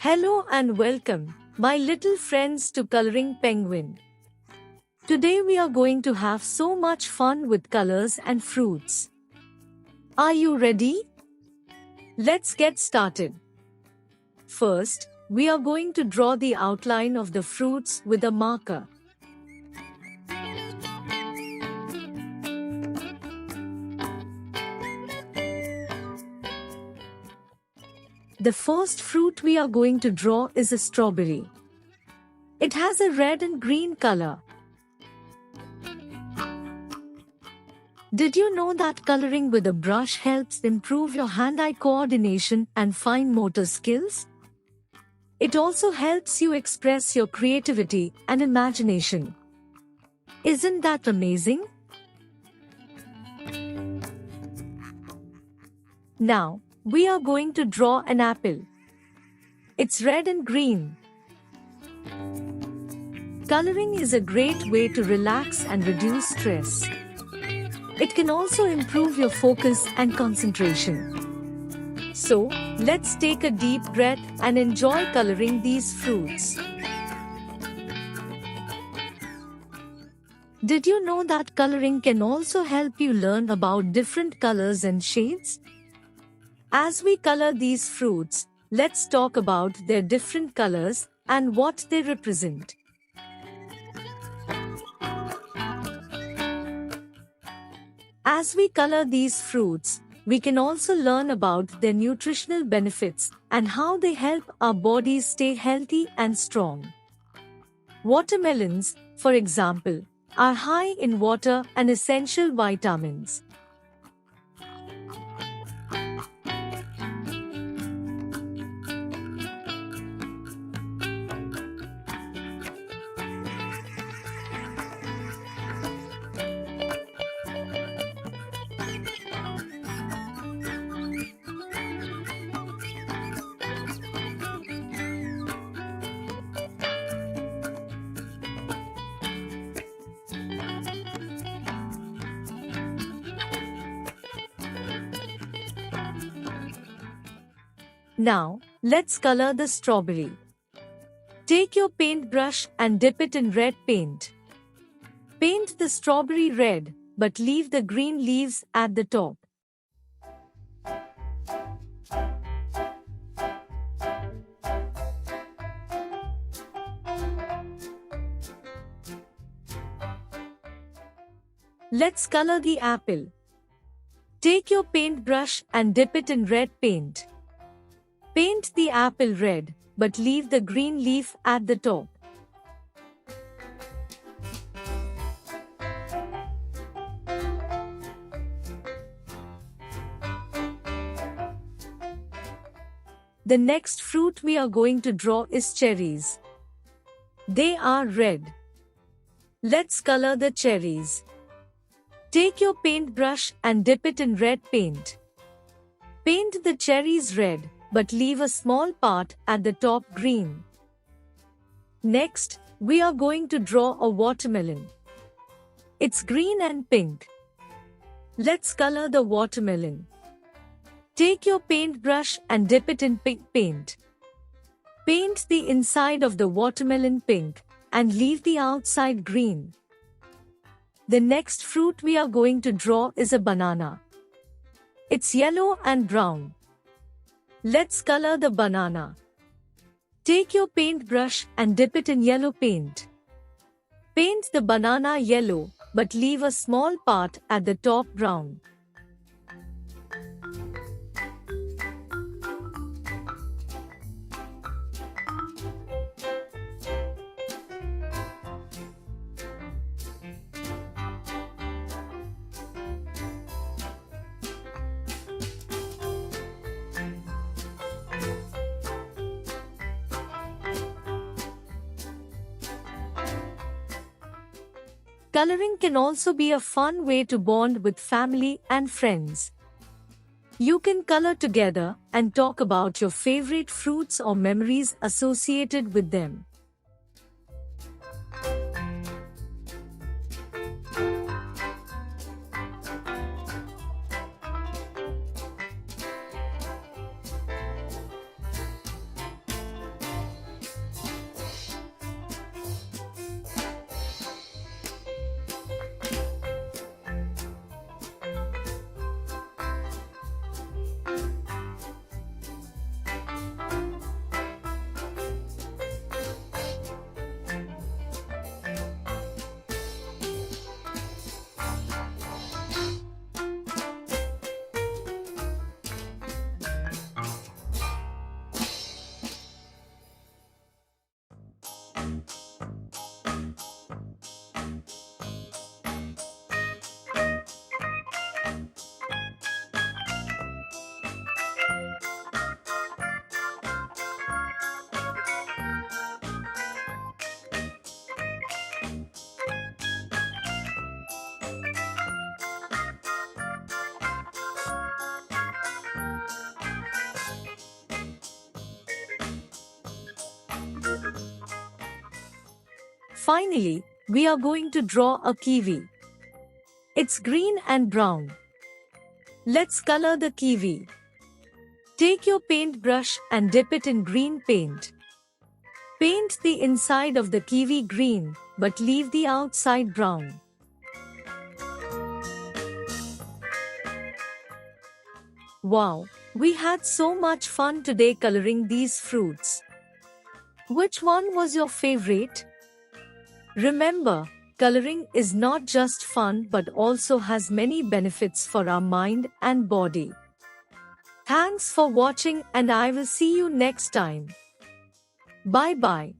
Hello and welcome, my little friends, to Coloring Penguin. Today we are going to have so much fun with colors and fruits. Are you ready? Let's get started. First, we are going to draw the outline of the fruits with a marker. The first fruit we are going to draw is a strawberry. It has a red and green color. Did you know that coloring with a brush helps improve your hand-eye coordination and fine motor skills? It also helps you express your creativity and imagination. Isn't that amazing? Now, we are going to draw an apple. It's red and green. Coloring is a great way to relax and reduce stress. It can also improve your focus and concentration. So, let's take a deep breath and enjoy coloring these fruits. Did you know that coloring can also help you learn about different colors and shades? As we color these fruits, let's talk about their different colors and what they represent. As we color these fruits, we can also learn about their nutritional benefits and how they help our bodies stay healthy and strong. Watermelons, for example, are high in water and essential vitamins. Now, let's color the strawberry. Take your paintbrush and dip it in red paint. Paint the strawberry red, but leave the green leaves at the top. Let's color the apple. Take your paintbrush and dip it in red paint. Paint the apple red, but leave the green leaf at the top. The next fruit we are going to draw is cherries. They are red. Let's color the cherries. Take your paintbrush and dip it in red paint. Paint the cherries red, but leave a small part at the top green. Next, we are going to draw a watermelon. It's green and pink. Let's color the watermelon. Take your paintbrush and dip it in pink paint. Paint the inside of the watermelon pink and leave the outside green. The next fruit we are going to draw is a banana. It's yellow and brown. Let's color the banana. Take your paintbrush and dip it in yellow paint. Paint the banana yellow, but leave a small part at the top brown. Coloring can also be a fun way to bond with family and friends. You can color together and talk about your favorite fruits or memories associated with them. Finally, we are going to draw a kiwi. It's green and brown. Let's color the kiwi. Take your paintbrush and dip it in green paint. Paint the inside of the kiwi green, but leave the outside brown. Wow, we had so much fun today coloring these fruits. Which one was your favorite? Remember, coloring is not just fun but also has many benefits for our mind and body. Thanks for watching and I will see you next time. Bye bye.